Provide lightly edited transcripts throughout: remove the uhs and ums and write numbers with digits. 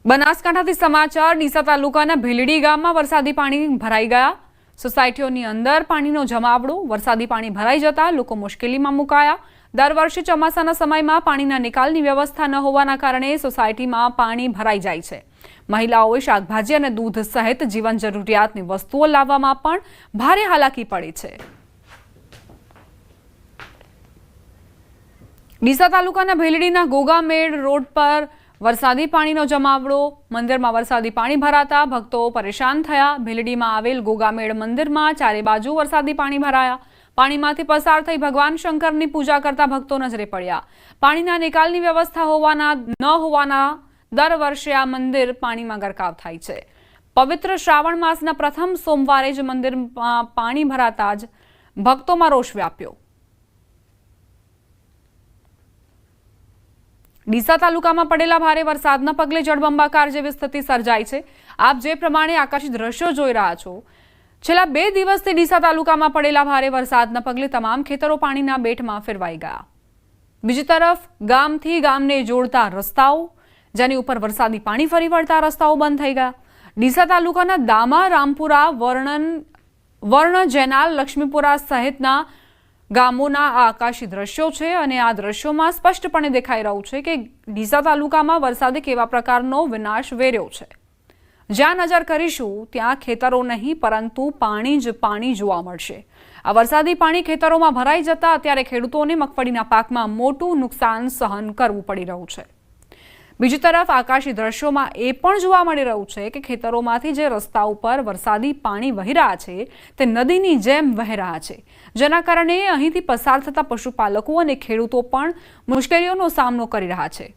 બનાસકાંઠાથી સમાચાર ડીસા તાલુકાના ભીલડી ગામમાં વરસાદી પાણી ભરાઈ ગયા। સોસાયટીઓની અંદર પાણીનો જમાવડો, વરસાદી પાણી ભરાઈ જતા લોકો મુશ્કેલીમાં મુકાયા। દર વર્ષે ચોમાસાના સમયમાં પાણીના નિકાલની વ્યવસ્થા ન હોવાના કારણે સોસાયટીમાં પાણી ભરાઈ જાય છે। મહિલાઓએ શાકભાજી અને દૂધ સહિત જીવન જરૂરિયાતની વસ્તુઓ લાવવામાં પણ ભારે હાલાકી પડી છે। ડીસા તાલુકાના ભીલડીના ગોગામેડ રોડ પર વરસાદી પાણીનો જમાવડો, મંદિરમાં વરસાદી પાણી ભરાતા ભક્તો પરેશાન થયા। ભીલડીમાં આવેલ ગોગામેડ મંદિરમાં ચારે બાજુ વરસાદી પાણી ભરાયા। પાણીમાંથી પસાર થઈ ભગવાન શંકરની પૂજા કરતા ભક્તો નજરે પડ્યા। પાણીના નિકાલની વ્યવસ્થા ન હોવાના દર વર્ષે આ મંદિર પાણીમાં ગરકાવ થાય છે। પવિત્ર શ્રાવણ માસના પ્રથમ સોમવારે જ મંદિરમાં પાણી ભરાતા જ ભક્તોમાં રોષ વ્યાપ્યો। ડીસા તાલુકામાં પડેલા ભારે વરસાદના પગલે જળબંબાકાર જેવી સ્થિતિ સર્જાઈ છે। આપ જે પ્રમાણે આકાશી દ્રશ્યો જોઈ રહ્યા છો, છેલ્લા 2 દિવસથી ડીસા તાલુકામાં પડેલા ભારે વરસાદના પગલે તમામ ખેતરો પાણીના બેટમાં ફેરવાઈ ગયા। બીજી તરફ ગામથી ગામને જોડતા રસ્તાઓ, જેની ઉપર વરસાદી પાણી ફરી વળતા રસ્તાઓ બંધ થઈ ગયા। ડીસા તાલુકાના દામા, રામપુરા, વર્ણ, જેનાલ, લક્ષ્મીપુરા સહિતના ગામોના આ આકાશી દ્રશ્યો છે અને આ દ્રશ્યોમાં સ્પષ્ટપણે દેખાઈ રહ્યું છે કે ડીસા તાલુકામાં વરસાદે કેવા પ્રકારનો વિનાશ વેર્યો છે। જ્યાં નજર કરીશું ત્યાં ખેતરો નહીં પરંતુ પાણી જ પાણી જોવા મળશે। આ વરસાદી પાણી ખેતરોમાં ભરાઈ જતા અત્યારે ખેડૂતોને મગફળીના પાકમાં મોટું નુકસાન સહન કરવું પડી રહ્યું છે। બીજી તરફ આકાશી દ્રશ્યોમાં એ પણ જોવા મળી રહ્યું છે કે ખેતરોમાંથી જે રસ્તા ઉપર વરસાદી પાણી વહી રહ્યા છે તે નદીની જેમ વહી રહ્યા છે, જેના કારણે અહીંથી પસાર થતા પશુપાલકો અને ખેડૂતો પણ મુશ્કેલીઓનો સામનો કરી રહ્યા છે।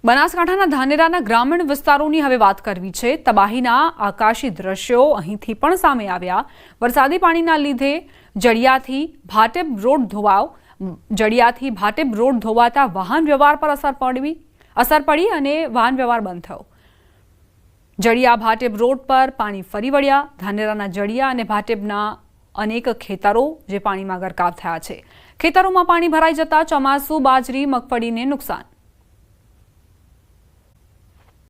બનાસકાંઠાના ધાનેરાના ગ્રામીણ વિસ્તારોની હવે વાત કરવી છે। તબાહીના આકાશી દ્રશ્યો અહીંથી પણ સામે આવ્યા। વરસાદી પાણીના લીધે જડિયાથી ભાટેબ રોડ ધોવાતા વાહન વ્યવહાર પર અસર પડી અને વાહન વ્યવહાર બંધ થયો। જડિયા ભાટેબ રોડ પર પાણી ફરી વળ્યા। ધાનેરાના જડિયા અને ભાટેબના અનેક ખેતરો જે પાણીમાં ગરકાવ થયા છે। ખેતરોમાં પાણી ભરાઈ જતા ચોમાસુ બાજરી, મગફળીને નુકસાન।